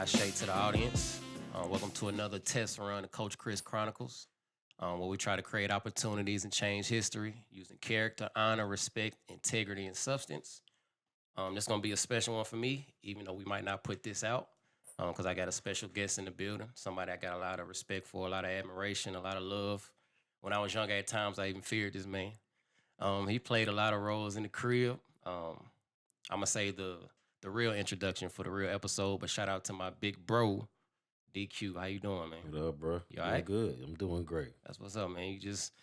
Ashay to the audience. Welcome to another test run of Coach Chris Chronicles, where we try to create opportunities and change history using character, honor, respect, integrity, and substance. This gonna be a special one for me, even though we might not put this out, because I got a special guest in the building. Somebody I got a lot of respect for, a lot of admiration, a lot of love. When I was younger, at times I even feared this man. He played a lot of roles in the crib. I'm gonna say the real introduction for the real episode, but shout out to my big bro, DQ. How you doing, man? What up, bro? You all Doing right? good. I'm doing great. That's what's up, man. You just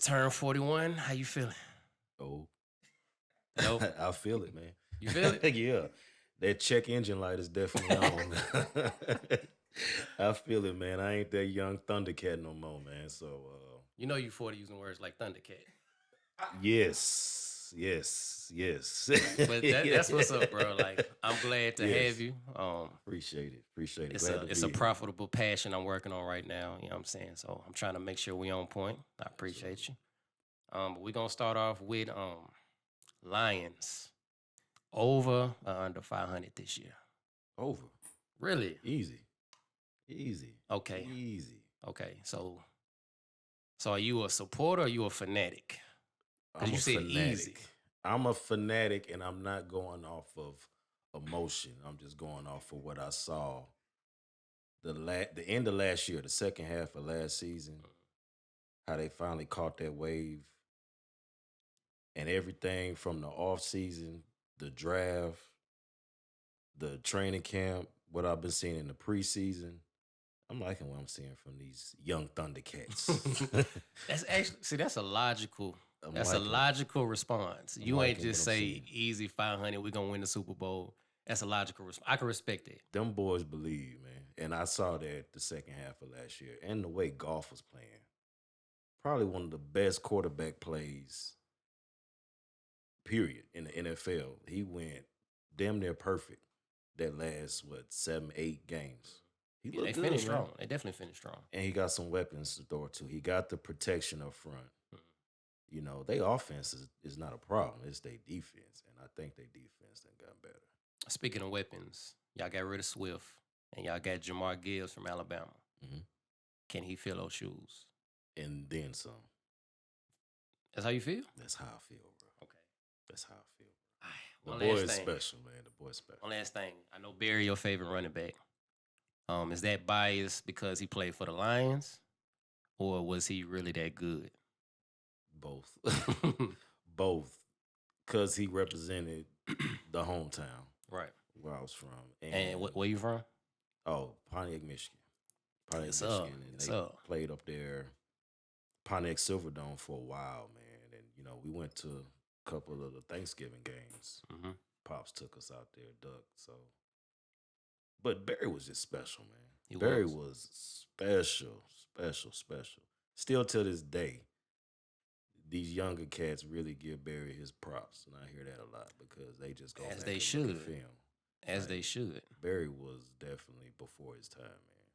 turned 41. How you feeling? Oh, Nope. I feel it, man. You feel it? Yeah, that check engine light is definitely on. I feel it, man. I ain't that young Thundercat no more, man. So, You know you 40 using words like Thundercat. yes. But that's what's up, bro. Like, I'm glad to Yes. have you. Appreciate it. It's Glad a to it's be a here. profitable passion I'm working on right now. You know what I'm saying? So I'm trying to make sure we on point. I appreciate you. But we're gonna start off with Lions over or under 500 this year. Over. Really? Easy. Okay. Easy. Okay. So are you a supporter or are you a fanatic? Because I'm you a said fanatic. easy. I'm a fanatic, and I'm not going off of emotion. I'm just going off of what I saw the end of last year, the second half of last season, how they finally caught that wave, and everything from the off season, the draft, the training camp, what I've been seeing in the preseason. I'm liking what I'm seeing from these young Thundercats. That's actually that's a logical. I'm That's a liking, logical response. I'm You ain't liking what just I'm say seeing. easy 500. We're gonna win the Super Bowl. That's a logical response. I can respect it. Them boys believe, man. And I saw that the second half of last year. And the way Golf was playing. Probably one of the best quarterback plays, period, in the NFL. He went damn near perfect that last, 7, 8 games. He Yeah, they looked good, finished man. strong. They definitely finished strong. And he got some weapons to throw to. He got the protection up front. Mhm. You know, their offense is not a problem. It's their defense. And I think their defense done got better. Speaking of weapons, y'all got rid of Swift and y'all got Jamar Gibbs from Alabama. Mhm. Can he fill those shoes? And then some. That's how you feel? That's how I feel, bro. Okay. That's how I feel. All The right. boy One is last thing. special, man. The boy is special. One last thing. I know Barry, your favorite running back. Is that biased because he played for the Lions, or was he really that good? Both. Both. Because he represented the hometown Right. where I was from. And where you from? Oh, Pontiac, Michigan. Pontiac, Yes, Michigan. sir. And Yes, they sir. played up there, Pontiac Silverdome, for a while, man. And, we went to a couple of the Thanksgiving games. Mm-hmm. Pops took us out there, Duck. So, but Barry was just special, man. He Barry was. was special. Still to this day, these younger cats really give Barry his props, and I hear that a lot because they just go As back they and look should. at film. As Like, they should. Barry was definitely before his time, man.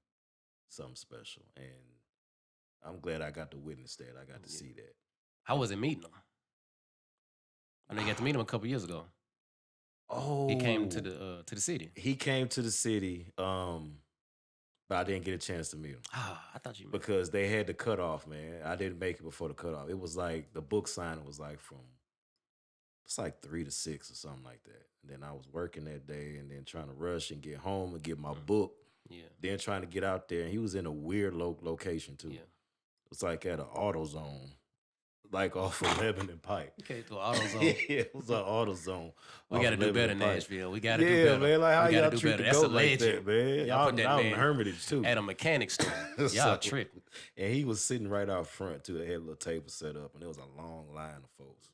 Something special, and I'm glad I got to witness that. I got to Yeah. see that. How was it meeting him? I know you got to meet him a couple years ago. He came to the city. He came to the city, but I didn't get a chance to meet him Ah, I thought you meant because they had the cutoff, man. I didn't make it before the cutoff. It was like the book signing was like it's like 3 to 6 or something like that. And then I was working that day and then trying to rush and get home and get my book. Yeah. Then trying to get out there. And he was in a weird location too. Yeah. It's like at an auto zone, like off of Lebanon and Pike. You came to an auto zone. Yeah, it was an auto zone. We off got to of do Lebanon better, and Pike. Nashville. We got to Yeah, do better. man. Like how we got y'all to do treat better. the That's a goat like legend. that, man. Y'all put that out in man Hermitage too. at a mechanic store. Y'all So- tripping. And he was sitting right out front too. They had a little table set up, and there was a long line of folks.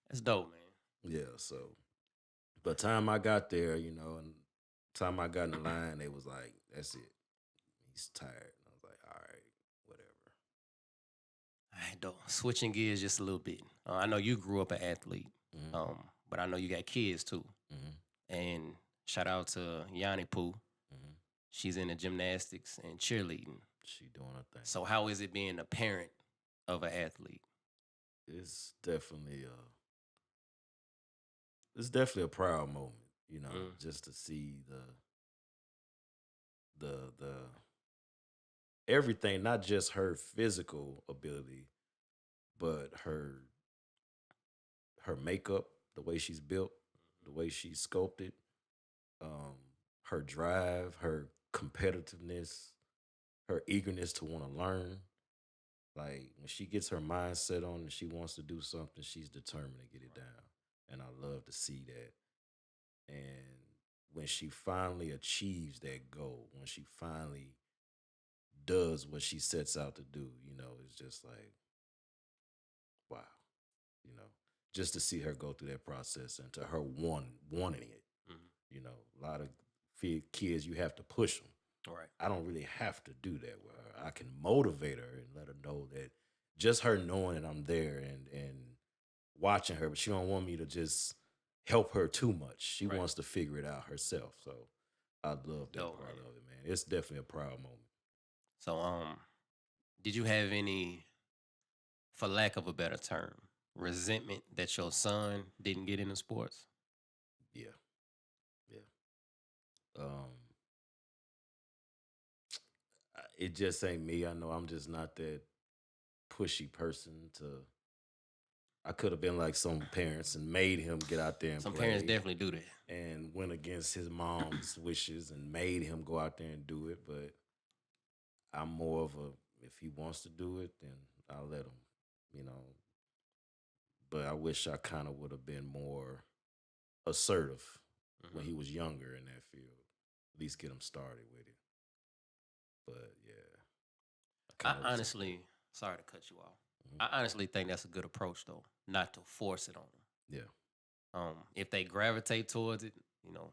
That's dope, man. Yeah, so but time I got there, and time I got in the line, they was like, "That's it. He's tired." And I was like, "All right, whatever." All right, dope. Switching gears just a little bit. I know you grew up an athlete, Mhm. but I know you got kids too. Mhm. And shout out to Yanni Pooh. Mhm. She's into gymnastics and cheerleading. She doing her thing. So how is it being a parent of an athlete? It's definitely a proud moment, Mm. just to see the everything, not just her physical ability, but her makeup, the way she's built, the way she's sculpted, um, her drive, her competitiveness, her eagerness to want to learn. Like when she gets her mindset on and she wants to do something, she's determined to get it down. And I love to see that. And when she finally achieves that goal, when she finally does what she sets out to do, it's just like, wow, you know, just to see her go through that process and to her wanting it. Mhm. A lot of kids, you have to push them. Right. I don't really have to do that with her. I can motivate her and let her know that just her knowing that I'm there and watching her, but she don't want me to just help her too much. She Right. wants to figure it out herself. So I love that Dope, part man. of it, man. It's definitely a proud moment. So, did you have any, for lack of a better term, resentment that your son didn't get into sports? Yeah, yeah. Um, it just ain't me. I know I'm just not that pushy person to. I could have been like some parents and made him get out there and Some parents play definitely do that. and went against his mom's wishes and made him go out there and do it. But I'm more of a, if he wants to do it, then I'll let him, you know. But I wish I kind of would have been more assertive when Mhm. he was younger in that field. At least get him started with it. But yeah, I I kind of resent that. honestly, sorry to cut you off. Mhm. I honestly think that's a good approach, though, not to force it on them. Yeah. If they gravitate towards it, you know,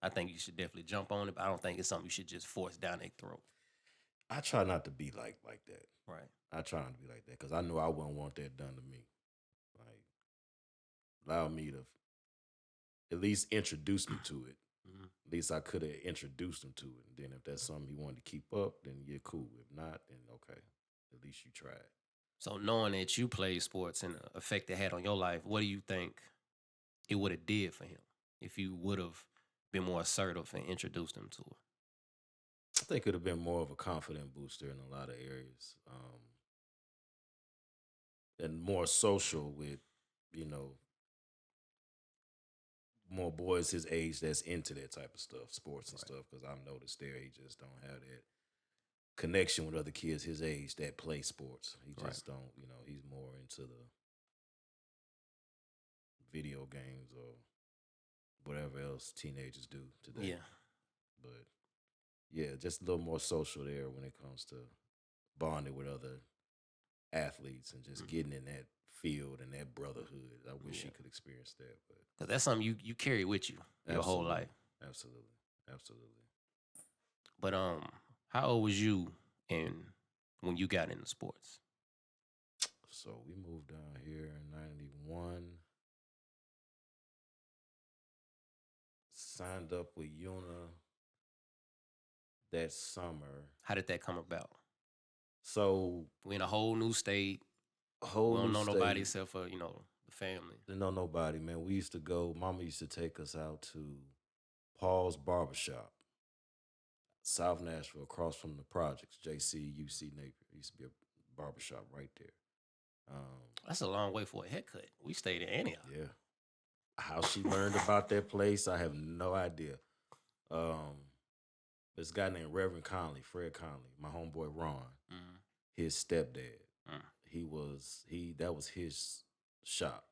I think you should definitely jump on it. But I don't think it's something you should just force down their throat. I try not to be like that. Right. I try not to be like that because I know I wouldn't want that done to me. Like, allow me to at least introduce me to it. Mhm. At least I could have introduced him to it. And then if that's something he wanted to keep up, then you're cool. If not, then okay. At least you tried. So knowing that you played sports and the effect it had on your life, what do you think it would have did for him if you would have been more assertive and introduced him to it? I think it would have been more of a confident booster in a lot of areas, and more social with, you know, more boys his age that's into that type of stuff, sports and Right. stuff. Because I've noticed there he just don't have that connection with other kids his age that play sports. He Right. just don't, he's more into the video games or whatever else teenagers do today. Yeah. But yeah, just a little more social there when it comes to bonding with other athletes and just Mhm. getting in that field and that brotherhood. I wish he Yeah. could experience that, but Because that's something you carry with you your whole absolutely, life. absolutely, absolutely. But how old was you and when you got into sports? So we moved down here in '91. Signed up with Una that summer. How did that come about? So We in a whole new state. We whole don't new know nobody state. except for the family. Didn't know nobody, man. We used to go. Mama used to take us out to Paul's Barbershop, South Nashville, across from the projects, JC, UC Napier. Used to be a barbershop right there. That's a long way for a haircut. We stayed in Antioch. Yeah. How she learned about that place, I have no idea. Um, this guy named Reverend Conley, Fred Conley, my homeboy Ron, Mhm. his stepdad. Mm. He that was his shop.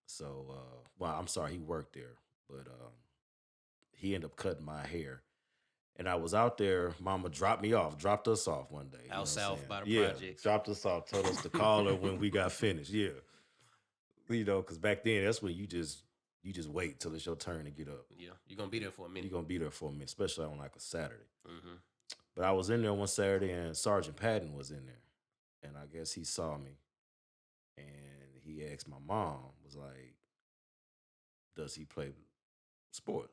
So well, I'm sorry, he worked there, but he ended up cutting my hair. And I was out there, mama dropped us off one day. You Out know what I'm saying? south by the Yeah, projects. dropped us off, told us to call her when we got finished. Yeah. Because back then that's when you just wait till it's your turn to get up. Yeah, you're gonna be there for a You're minute. gonna be there for a minute, especially on like a Saturday. Hmm. But I was in there one Saturday and Sergeant Patton was in there. And I guess he saw me and he asked my mom, was like, does he play sport,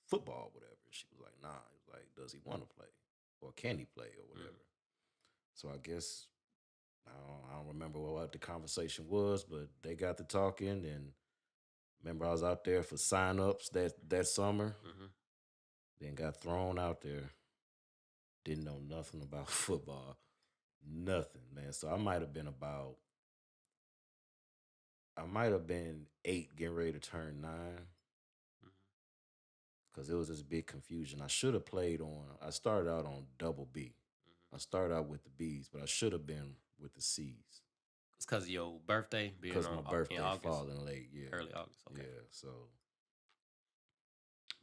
football, whatever? She was like, nah. He was like, does he want to play? Or can he play or whatever? Mm. So I guess I don't remember what the conversation was, but they got to talking and remember I was out there for sign-ups that summer. Hmm. Then got thrown out there. Didn't know nothing about football. Nothing, man. So I might have been 8 getting ready to turn 9 because it was this big confusion. I should have played on, I started out on double B. I started out with the B's, but I should have been with the C's. It's because of your birthday being Because on my in birthday August, falling late, yeah. early August. Okay. Yeah, so,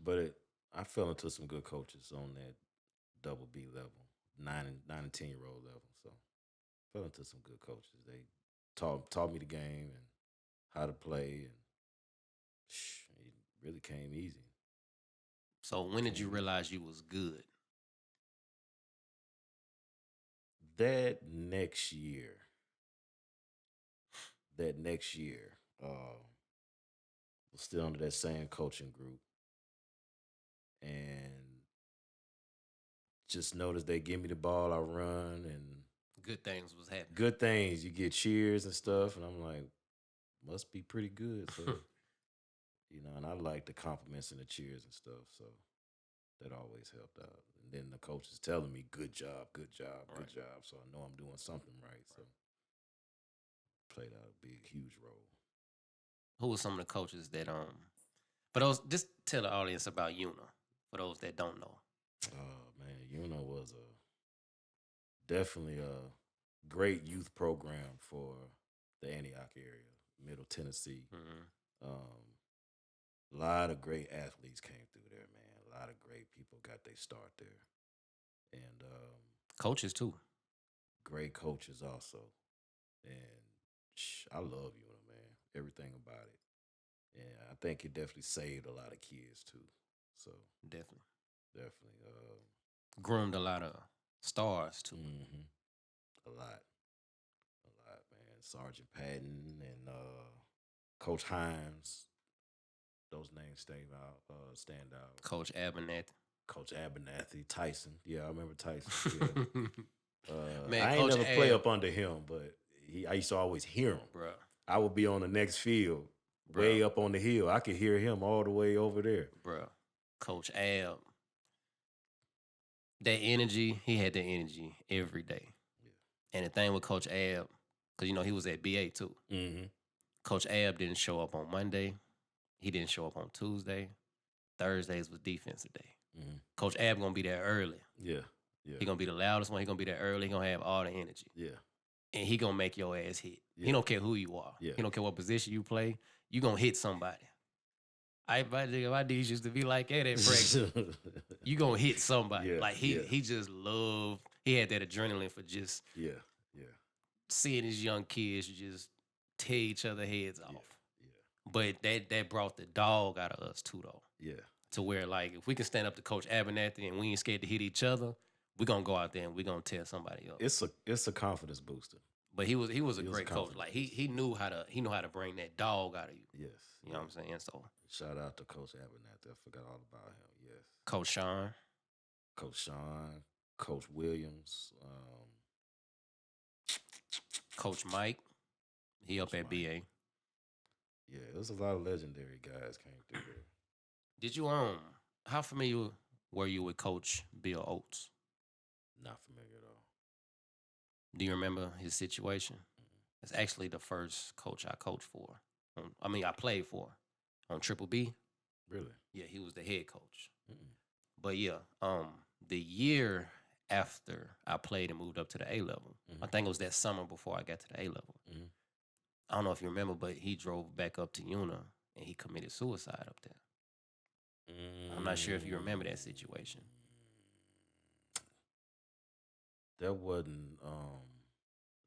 but I fell into some good coaches on that double B level, 9 and 10-year-old level. So, fell into some good coaches. They taught me the game and how to play, and it really came easy. So when did you realize you was good? That next year, was still under that same coaching group, and just noticed they give me the ball, I run, and Good things was happening. good things. You get cheers and stuff, and I'm like, must be pretty good. So, and I like the compliments and the cheers and stuff. So that always helped out. And then the coach is telling me, good job, good job, good Right. job. So I know I'm doing something right. So played out a big, huge role. Who were some of the coaches that for those, just tell the audience about Una for those that don't know. Oh man, Una was definitely a great youth program for the Antioch area, Middle Tennessee. Mm-hmm. A lot of great athletes came through there, man. A lot of great people got their start there, and Coaches too. great coaches also. And I love Una, man. Everything about it. And I think it definitely saved a lot of kids too. So Definitely definitely, groomed a lot of stars too. a lot, man. Sergeant Patton and Coach Hines. Those names stand out. Coach Abernathy. Coach Abernathy, Tyson. Yeah, I remember Tyson. Yeah. Man, I ain't Coach never play Ab, up under him, but I used to always hear him. bro. I would be on the next field, Bruh. way up on the hill. I could hear him all the way over there. Bro, Coach Ab. That energy, he had that energy every day. Yeah. And the thing with Coach Ab, because he was at BA too. Mm-hmm. Coach Ab didn't show up on Monday. He didn't show up on Tuesday. Thursdays was defensive day. Mm-hmm. Coach Ab gonna be there early. Yeah. Yeah. He gonna be the loudest one. He gonna be there early. He gonna have all the energy. Yeah. And he gonna make your ass hit. Yeah. He don't care who you are. Yeah. He don't care what position you play. You gonna hit somebody. My D's used to be like that at practice. You gonna hit somebody. Yeah, Like he just loved. He had that adrenaline for just yeah. seeing his young kids just tear each other heads off. Yeah. But that brought the dog out of us too, though. Yeah. To where, like, if we can stand up to Coach Abernathy and we ain't scared to hit each other, we're gonna go out there and we're gonna tear somebody up. It's a confidence booster. But he was a great coach. Like he knew how to bring that dog out of you. Yes. You know what I'm saying? So shout out to Coach Abernathy. I forgot all about him. Yes. Coach Sean, Coach Williams, Coach Mike. He up at BA. Yeah, there's a lot of legendary guys came through there. Did you how familiar were you with Coach Bill Oates? Not familiar at all. Do you remember his situation? It's actually the first coach I coached for. I played for on Triple B. Really? Yeah, he was the head coach. Mm-mm. But yeah, the year after I played and moved up to the A level, I think it was that summer before I got to the A level. I don't know if you remember, but he drove back up to Una and he committed suicide up there. I'm not sure if you remember that situation. That wasn't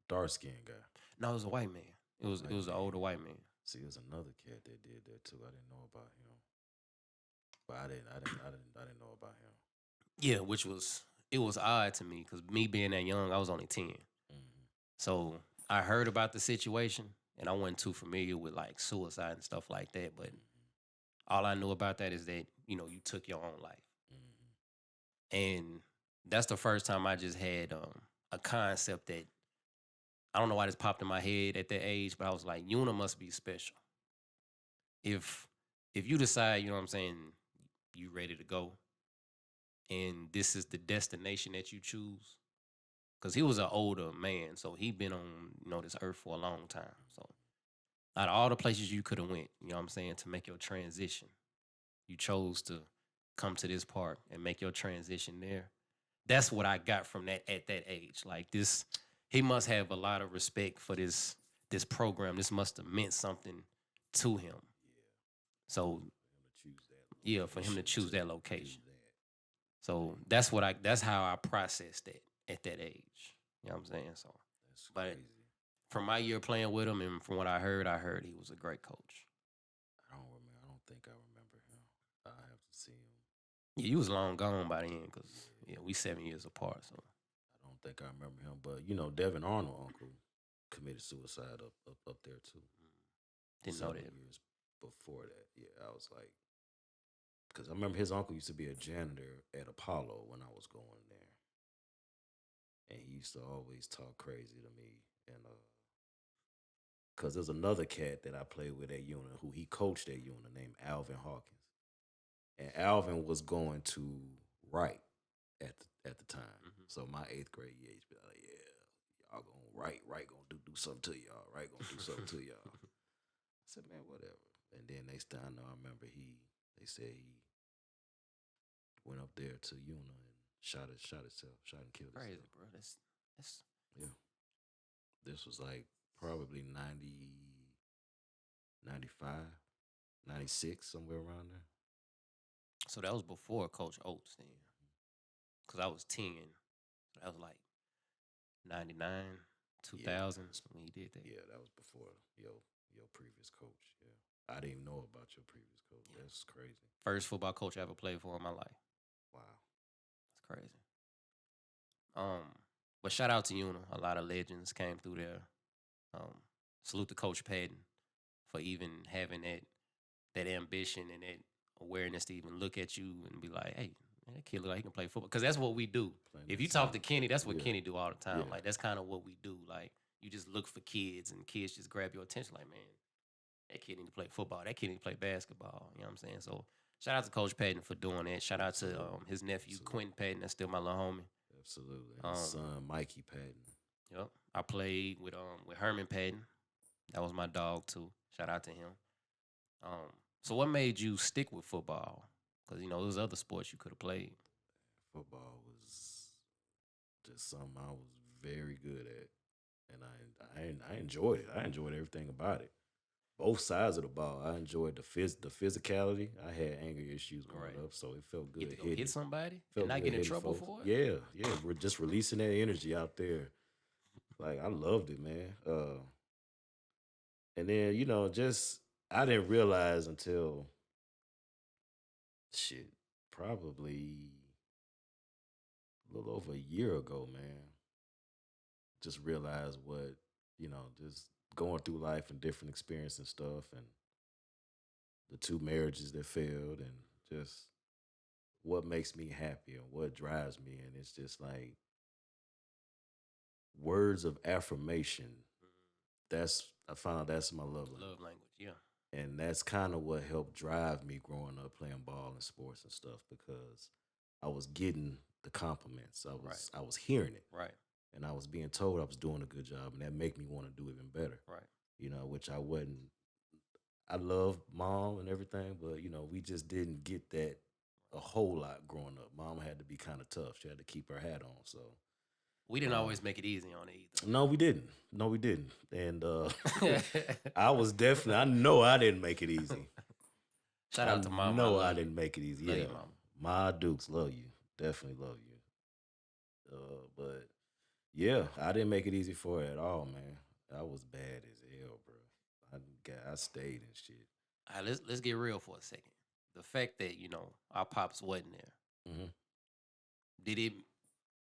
dark skinned guy. No, it was a white man. It was an older white man. See, there's another cat that did that too. I didn't know about him. But I didn't know about him. Yeah, it was odd to me because me being that young, I was only 10. So I heard about the situation and I wasn't too familiar with like suicide and stuff like that. But all I knew about that is that, you took your own life. And that's the first time I just had a concept that I don't know why this popped in my head at that age, but I was like, Una must be special. If you decide, you know what I'm saying, you ready to go, and this is the destination that you choose. Because he was an older man, so he been on this earth for a long time. So out of all the places you could have went, you know what I'm saying, to make your transition, you chose to come to this park and make your transition there. That's what I got from that at that age. Like this, he must have a lot of respect for this program. This must have meant something to him. So yeah, for him to choose that location. So that's how I processed that at that age. You know what I'm saying? So That's but crazy. from my year playing with him and from what I heard he was a great coach. I don't remember. I don't think I remember him. I have to see him. Yeah, you was long gone by then because Yeah, we 7 years apart. So I don't think I remember him. But you know, Devin Arnold uncle committed suicide up there too. didn't know Several that. years before that. Yeah, I was like, because I remember his uncle used to be a janitor at Apollo when I was going there, and he used to always talk crazy to me. And because there's another cat that I played with at UNA who he coached at UNA named Alvin Hawkins, and Alvin was going to write at the time. Hmm. So my eighth grade year, he'd be like, "Yeah, y'all gonna write gonna do something to y'all, right? Gonna do something to y'all." I said, "Man, whatever." And then next time, I remember they said he went up there to Una and shot himself, shot and killed Crazy, himself. bro. That's Yeah, this was like probably 95, 96, somewhere around there. so that was before Coach Oates then, because I was 10. So that was like 99, Yeah, 2000 when he did that. yeah, that was before your previous coach. Yeah, I didn't even know about your previous coach. Yeah. That's crazy. First football coach I ever played for in my life. Wow. That's crazy. Um, but shout out to Una. A lot of legends came through there. Um, salute to Coach Patton for even having that ambition and that awareness to even look at you and be like, hey, man, that kid look like he can play football. Because that's what we do. Playing If that you talk to sound. Kenny, that's what Yeah, Kenny do all the time. yeah. Like that's kind of what we do. Like you just look for kids and kids just grab your attention. Like, man, that kid need to play football. That kid need to play basketball. You know what I'm saying? So shout out to Coach Patton for doing that. Shout out to Absolutely. his nephew Absolutely. Quentin Patton. That's still my little homie. Absolutely. And his Um, son Mikey Patton. yep. I played with Herman Patton. That was my dog too. Shout out to him. So what made you stick with football? Because there's other sports you could have played. Football was just something I was very good at, and I enjoyed it. I enjoyed everything about it. Both sides of the ball. I enjoyed the physicality. I had anger issues growing Right. up, so it felt Get good to go hitting. hit somebody and Felt not good get in hitting trouble folks. for it. Yeah, yeah. We're just releasing that energy out there. Like I loved it, man. And then just I didn't realize until shit, probably a little over a year ago, man. Just realized what just going through life and different experiences and stuff, and the two marriages that failed, and just what makes me happy and what drives me. And it's just like words of affirmation. I found that's my love language. Love language, yeah. And that's kind of what helped drive me growing up playing ball and sports and stuff, because I was getting the compliments. Right, I was hearing it, right, and I was being told I was doing a good job, and that made me want to do even better. right. Which I wasn't. I love mom and everything, but we just didn't get that a whole lot growing up. Mom had to be kind of tough. She had to keep her hat on. So We didn't um, always make it easy on it no, we didn't. No, we didn't. And either. I was definitely. I know I didn't make it easy. Shout I out to mama. I know I love you. didn't make it easy. Love Yeah, you, mama. my Dukes love you. Definitely love you. But yeah, I didn't make it easy for her at all, man. I was bad as hell, bro. I stayed and shit. All right, let's get real for a second. The fact that our pops wasn't there, Hmm. did it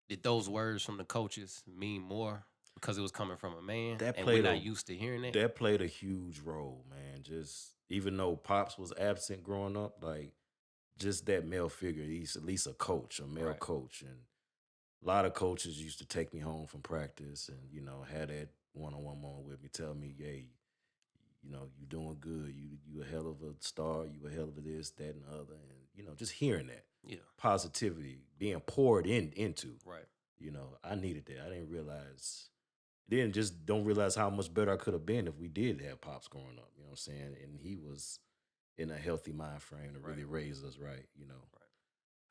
did those words from the coaches mean more because it was coming from a man That and we're played a not used to hearing that? that played a huge role, man. Just even though pops was absent growing up, like just that male figure, he's at least a coach, a male Right. coach, and a lot of coaches used to take me home from practice and had that one-on-one moment with me, tell me, "Hey, you doing good. You a hell of a star. You a hell of a this, that, and the other." And just hearing that Yeah. positivity being poured into. Right. I needed that. I didn't realize. Then just don't realize how much better I could have been if we did have pops growing up. You know what I'm saying? And he was in a healthy mind frame to really Right. raise us right. Right.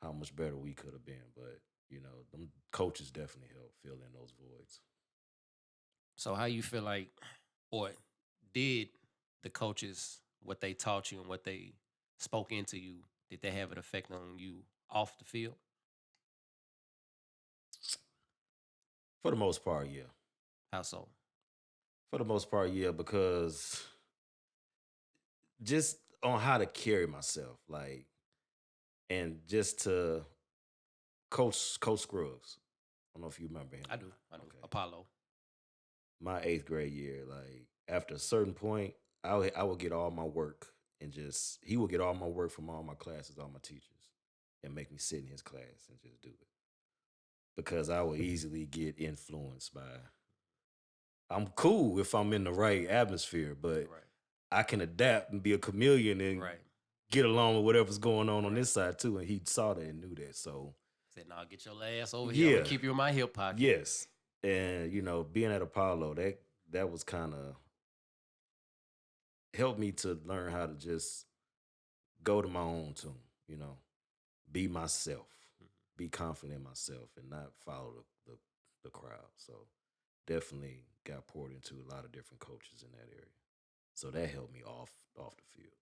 How much better we could have been. But them coaches definitely help fill in those voids. So how you feel like, or did the coaches what they taught you and what they spoke into you, did they have an effect on you off the field? For the most part, yeah. How so? For the most part, yeah, because just on how to carry myself, like, and just to Coach Scruggs. I don't know if you remember him I or do. not. I do. Okay. Apollo. My 8th grade year, like after a certain point, I would get all my work and just he would get all my work from all my classes, all my teachers, and make me sit in his class and just do it because I would easily get influenced by. I'm cool if I'm in the right atmosphere, but Right. I can adapt and be a chameleon and Right. get along with whatever's going on Right. this side too. And he saw that and knew that. So Said, "Nah, get your ass over here. I'm yeah, gonna keep you in my hip pocket." yes, and being at Apollo, that was kind of helped me to learn how to just go to my own tune. Be myself, Mhm. be confident in myself, and not follow the crowd. So definitely got poured into a lot of different coaches in that area. So that helped me off the field.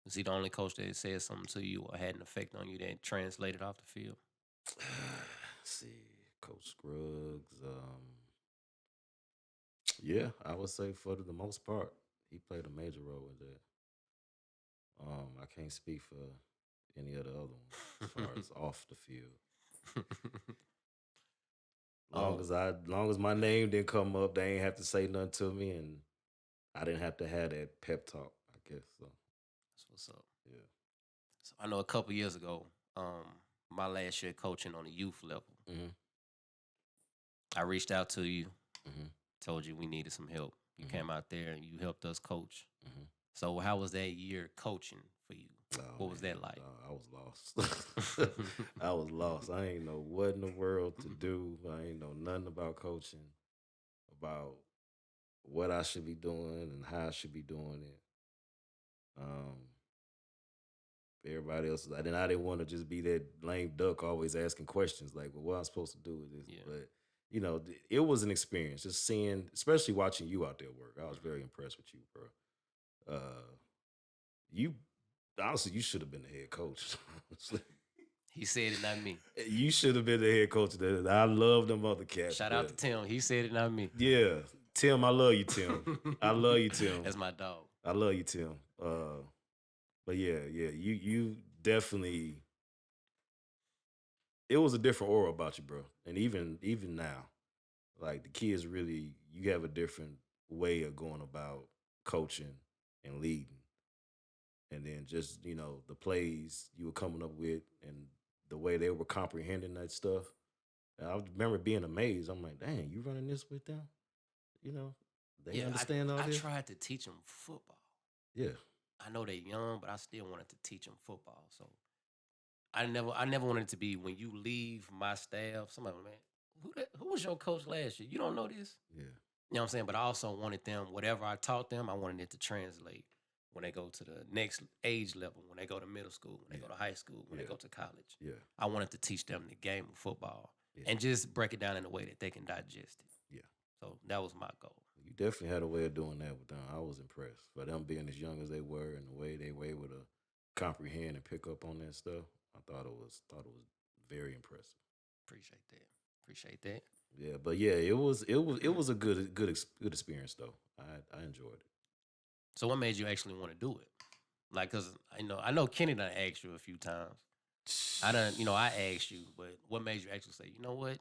Was he the only coach that said something to you or had an effect on you that translated off the field? See, Coach Scruggs. Yeah, I would say for the most part, he played a major role in that. I can't speak for any of the other ones as far as off the field. um, Long as my name didn't come up, they ain't have to say nothing to me, and I didn't have to have that pep talk. I guess so. that's what's up. Yeah. So I know a couple years ago, my last year coaching on the youth level, Mm-hmm. I reached out to you, Mm-hmm. told you we needed some help. You Mm-hmm. came out there and you helped us coach. Mm-hmm. So how was that year coaching for you? Oh What was man, that like? I was lost. I was lost. I ain't know what in the world to do. I ain't know nothing about coaching, about what I should be doing and how I should be doing it. Um, everybody else, and then I didn't want to just be that lame duck always asking questions like, "Well, what am I supposed to do with this?" Yeah. But it was an experience just seeing, especially watching you out there work. I was very impressed with you, bro. You honestly, you should have been the head coach. He said it, not me. You should have been the head coach. I love them other cats, Shout out to but Tim. He said it, not me. yeah, Tim, I love you, Tim. I love you, Tim. That's my dog. I love you, Tim. But yeah, you definitely. It was a different aura about you, bro. And even now, like the kids really, you have a different way of going about coaching and leading, and then just the plays you were coming up with and the way they were comprehending that stuff. And I remember being amazed. I'm like, dang, you running this with them? You know, they Yeah, understand all I this. tried to teach him football. Yeah, I know they're young, but I still wanted to teach them football. So I never wanted it to be when you leave my staff. Somebody, man, who was your coach last year? You don't know this. yeah, You know what I'm saying? But I also wanted them, whatever I taught them, I wanted it to translate when they go to the next age level, when they go to middle school, when they yeah, go to high school, when they yeah, go to college. yeah, I wanted to teach them the game of football yeah, and just break it down in a way that they can digest it. yeah. So that was my goal. You definitely had a way of doing that with them. I was impressed for them being as young as they were and the way they were able to comprehend and pick up on that stuff. I thought it was very impressive. Appreciate that. Appreciate that. Yeah, but yeah, it was a good experience though. I enjoyed it. So what made you actually want to do it? Like, cause I know Kenny done asked you a few times. I asked you, but what made you actually say, you know what? I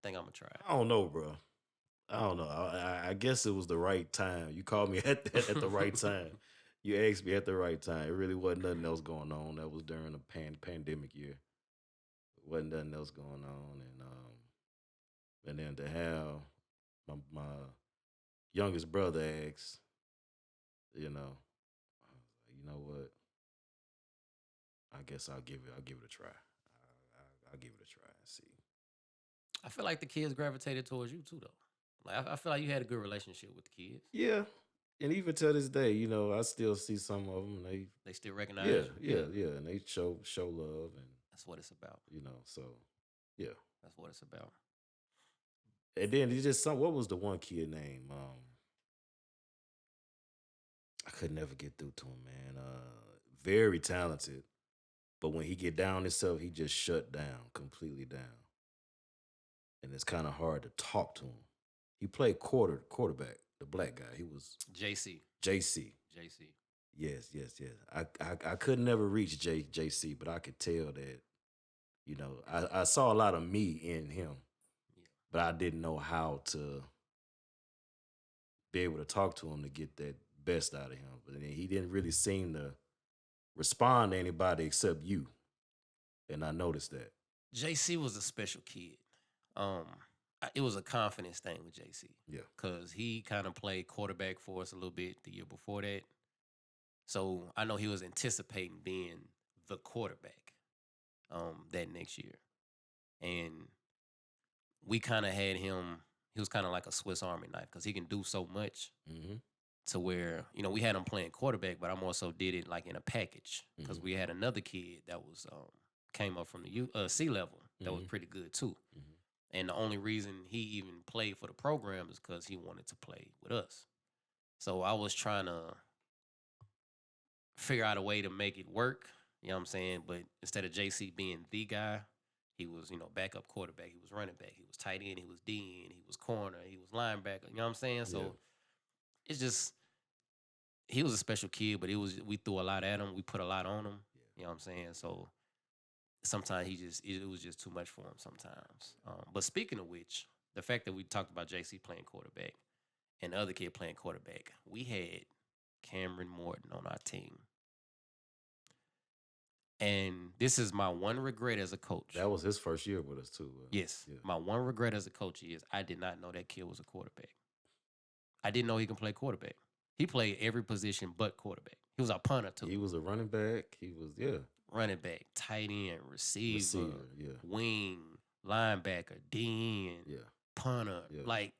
think I'm gonna try it. I don't know, bro. I don't know. I guess it was the right time. You called me at the right time. You asked me at the right time. It really wasn't nothing else going on. That was during the pandemic year. Wasn't nothing else going on, and then to have my youngest brother ask, I was like, you know what? I guess I'll give it a try. I'll give it a try and see. I feel like the kids gravitated towards you too, though. Like I feel like you had a good relationship with the kids. Yeah, and even to this day, I still see some of them. They still recognize Yeah, you. yeah, and they show love, and That's what it's about. so yeah. That's what it's about. And then he just some. What was the one kid name? I could never get through to him, man. Very talented, but when he get down himself, he just shut down, completely down, and it's kind of hard to talk to him. He played quarterback, the black guy. He was JC. JC. JC. Yes, yes, yes. I could never reach JC, but I could tell that I saw a lot of me in him, Yeah. but I didn't know how to be able to talk to him to get that best out of him. But then he didn't really seem to respond to anybody except you, and I noticed that. JC was a special kid. It was a confidence thing with JC. Yeah. Because he kind of played quarterback for us a little bit the year before that. So I know he was anticipating being the quarterback that next year. And we kind of had him, he was kind of like a Swiss Army knife because he can do so much Mm-hmm. to where, we had him playing quarterback, but I more so did it like in a package because we had another kid that was came up from the C level that was pretty good too. Mm-hmm. And the only reason he even played for the program is because he wanted to play with us. So I was trying to figure out a way to make it work. You know what I'm saying? But instead of JC being the guy, he was, backup quarterback. He was running back. He was tight end. He was D end. He was corner. He was linebacker. You know what I'm saying? So it's just, he was a special kid, but we threw a lot at him. We put a lot on him. You know what I'm saying? So sometimes it was just too much for him sometimes. But speaking of which, the fact that we talked about JC playing quarterback and the other kid playing quarterback, we had Cameron Morton on our team. And this is my one regret as a coach. That was his first year with us too. Yes. Yeah. My one regret as a coach is I did not know that kid was a quarterback. I didn't know he can play quarterback. He played every position but quarterback. He was a punter too. He was a running back. He was running back, tight end, receiver, yeah. wing, linebacker, D end, Yeah. punter. Yeah. Like,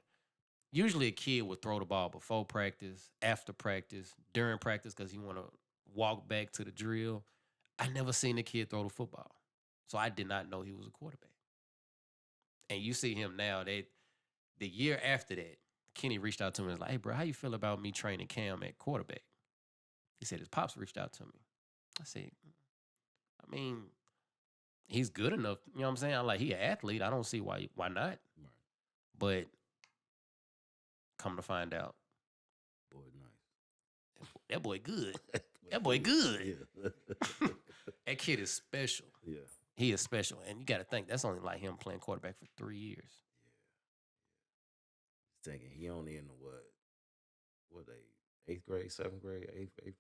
usually a kid would throw the ball before practice, after practice, during practice because he want to walk back to the drill. I never seen a kid throw the football. So I did not know he was a quarterback. And you see him now, the year after that, Kenny reached out to me and was like, hey, bro, how you feel about me training Cam at quarterback? He said his pops reached out to me. I said, I mean, he's good enough. You know what I'm saying? I'm like, he an athlete. I don't see why not. Right. But come to find out, Boy, nice. that boy good. That boy good. Yeah. That kid is special. Yeah. He is special. And you got to think, that's only like him playing quarterback for 3 years. Yeah. Thinking he only in the what they 8th grade, 7th grade, 8th grade.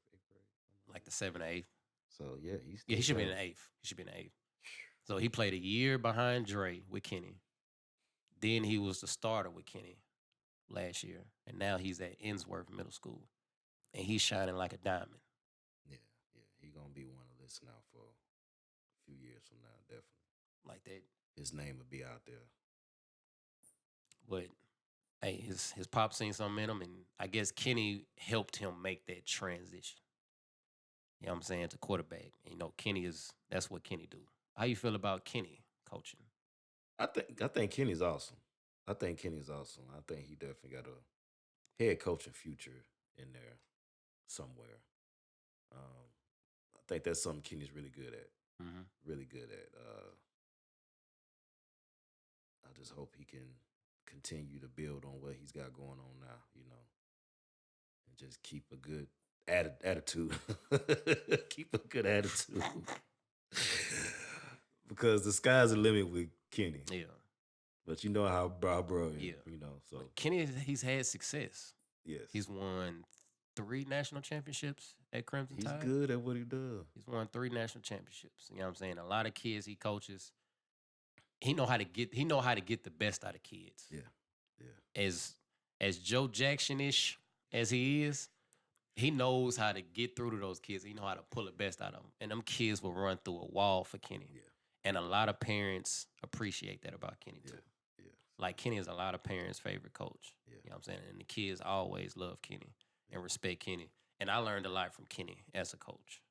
Like the 7th or 8th. So yeah, he should be in the 8th. He should be in the 8th. So he played a year behind Dre with Kenny. Then he was the starter with Kenny last year. And now he's at Ensworth Middle School. And he's shining like a diamond. Yeah. He gonna be one to listen out for a few years from now, definitely. Like that. His name will be out there. But hey, his pop seen something in him, and I guess Kenny helped him make that transition. You know what I'm saying, to quarterback. And, Kenny that's what Kenny do. How you feel about Kenny coaching? I think Kenny's awesome. I think he definitely got a head coaching future in there somewhere. I think that's something Kenny's really good at. Mm-hmm. Really good at. I just hope he can continue to build on what he's got going on now, and just keep a good attitude. Keep a good attitude. Because the sky's the limit with Kenny. Yeah. But you know how bro is, yeah. So but Kenny, he's had success. Yes. He's won 3 national championships at Crimson Tide. He's good at what he does. He's won 3 national championships. You know what I'm saying? A lot of kids he coaches, he know how to get the best out of kids. Yeah. As Joe Jackson-ish as he is, He knows how to get through to those kids. He know how to pull the best out of them. And them kids will run through a wall for Kenny. Yeah. And a lot of parents appreciate that about Kenny too. Yeah. Like Kenny is a lot of parents' favorite coach. Yeah. You know what I'm saying? And the kids always love Kenny and respect Kenny. And I learned a lot from Kenny as a coach.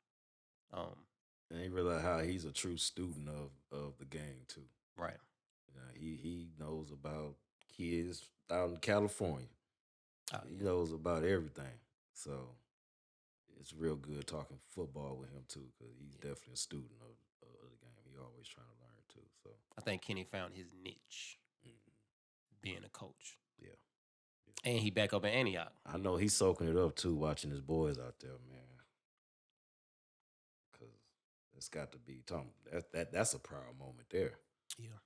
And he realized how he's a true student of the game too. Right. You know, he knows about kids out in California. He knows about everything. So it's real good talking football with him too, because he's definitely a student of the game. He always trying to learn too. So I think Kenny found his niche being a coach. Yeah. And he back up in Antioch. I know he's soaking it up too, watching his boys out there, man. Because it's got to be that's a proud moment there. Yeah.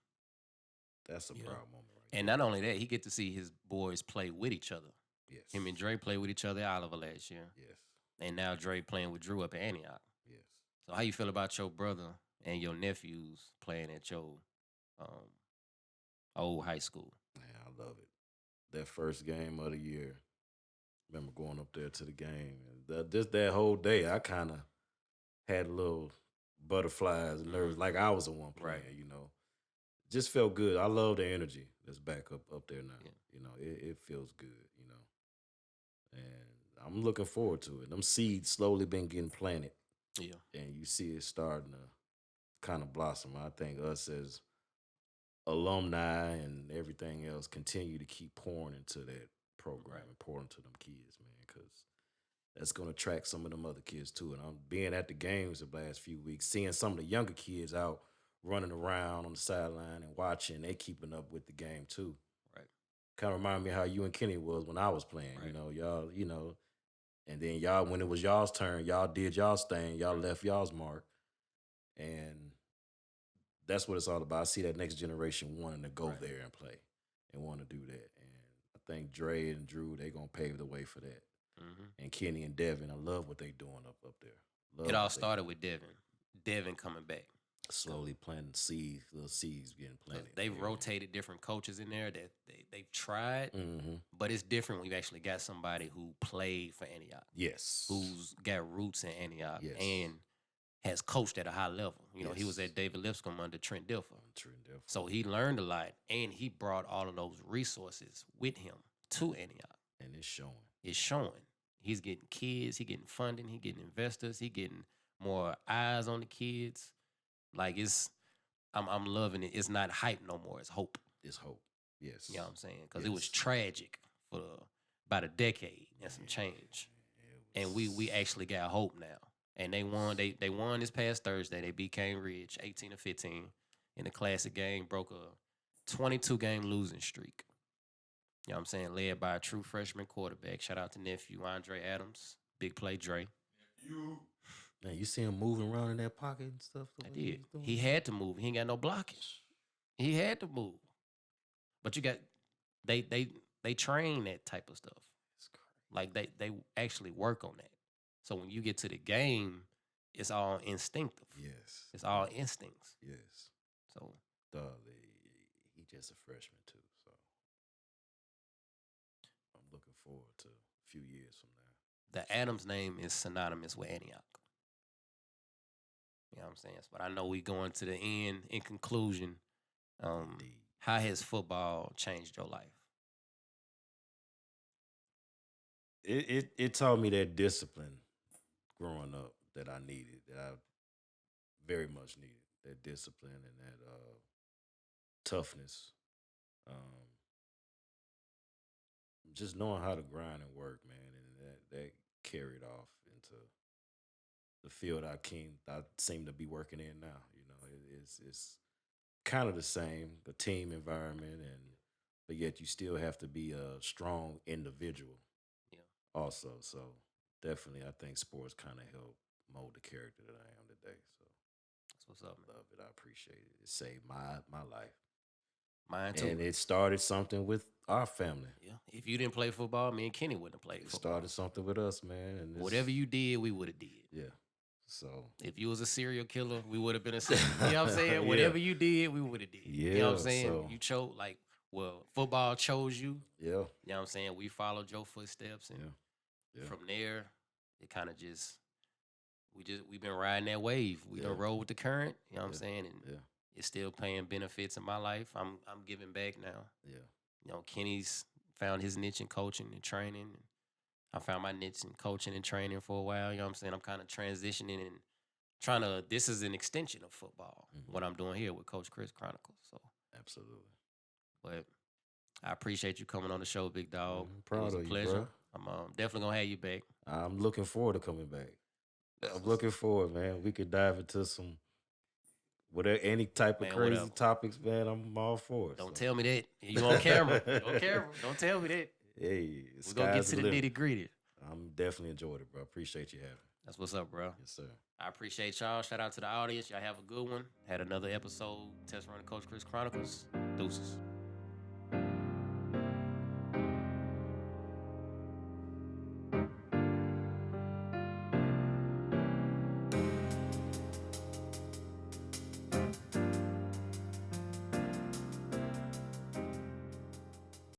That's a proud moment right And not only that, he get to see his boys play with each other. Yes. Him and Dre played with each other at Oliver last year. Yes. And now Dre playing with Drew up at Antioch. Yes. So how you feel about your brother and your nephews playing at your old high school? Man, I love it. That first game of the year, remember going up there to the game. And just that whole day, I kind of had a little butterflies and nerves, like I was the one playing, you know. Just felt good. I love the energy that's back up there now. Yeah. You know, it feels good, you know. And I'm looking forward to it. Them seeds slowly been getting planted. Yeah. And you see it starting to kind of blossom. I think us as alumni and everything else continue to keep pouring into that program and pouring into them kids, man, because that's going to attract some of them other kids too. And I'm being at the games the last few weeks, seeing some of the younger kids out running around on the sideline and watching, they keeping up with the game too. Right. Kind of remind me how you and Kenny was when I was playing. Right. You know, y'all, you know, and then y'all, when it was y'all's turn, y'all did y'all's thing, y'all left y'all's mark. And that's what it's all about. I see that next generation wanting to go there and play and want to do that. And I think Dre and Drew, they going to pave the way for that. And Kenny and Devin, I love what they doing up there. Love it all started with Devin. Devin coming back. Slowly planting seeds, little seeds getting planted. They've rotated different coaches in there that they've tried, but it's different when you actually got somebody who played for Antioch. Yes. Who's got roots in Antioch. Yes. And has coached at a high level. You know, he was at David Lipscomb under Trent Dilfer. So he learned a lot, and he brought all of those resources with him to Antioch. And it's showing. It's showing. He's getting kids, he getting funding, he getting investors, he getting more eyes on the kids. Like I'm loving it. It's not hype no more. It's hope. It's hope. Yes. You know what I'm saying? Because it was tragic for about a decade and some change. And we actually got hope now. And they won. They won this past Thursday. They beat Cane Ridge 18-15 in the classic game. Broke a 22-game losing streak. You know what I'm saying? Led by a true freshman quarterback. Shout out to nephew Andre Adams. Big play Dre. Man, you see him moving around in that pocket and stuff? I did. He had to move. He ain't got no blocking. He had to move. But you got they train that type of stuff. Like they actually work on that. So when you get to the game, it's all instinctive. Yes. It's all instincts. Yes. So he just a freshman too. So I'm looking forward to a few years from now. The Adams name is synonymous with Antioch. You know what I'm saying? But I know we going to the end. In conclusion, how has football changed your life? It taught me that discipline growing up that I needed, that I very much needed. That discipline and that toughness. Just knowing how to grind and work, man, and that carried off into the field I seem to be working in now. You know, it's kind of the same, the team environment, but yet you still have to be a strong individual. Yeah. Also, so definitely, I think sports kind of help mold the character that I am today. So that's what's up, man. Love it. I appreciate it. It saved my life. Mine too. And it started something with our family. Yeah. If you didn't play football, me and Kenny wouldn't have played football. It started something with us, man. And whatever you did, we would have did. Yeah. So if you was a serial killer, we would have been a serial. You know what I'm saying? Yeah. Whatever you did, we would have did. Yeah. You know what I'm saying? So, you chose football chose you. Yeah. You know what I'm saying? We followed your footsteps, and from there, it kind of we've been riding that wave. We Yeah. done roll with the current. You know what I'm Yeah. saying? And Yeah. it's still paying benefits in my life. I'm giving back now. Yeah. You know, Kenny's found his niche in coaching and training. I found my niche in coaching and training for a while. You know what I'm saying? I'm kind of transitioning and trying to. This is an extension of football. What I'm doing here with Coach Chris Chronicles. So Absolutely. but I appreciate you coming on the show, big dog. I'm It proud was a of you, pleasure. bro. I'm definitely gonna have you back. I'm looking forward to coming back. That's I'm what's looking forward, man. We could dive into some whatever, any type of Man, crazy whatever. topics, man. I'm all for it. Don't so. tell me that. You on camera. You on camera. Don't tell me that. Hey, We're gonna get sky's to the the limit. nitty gritty. I'm definitely enjoyed it, bro. Appreciate you having me. That's what's up, bro. Yes, sir. I appreciate y'all. Shout out to the audience. Y'all have a good one. Had another episode, Test Run Coach Chris Chronicles. Deuces.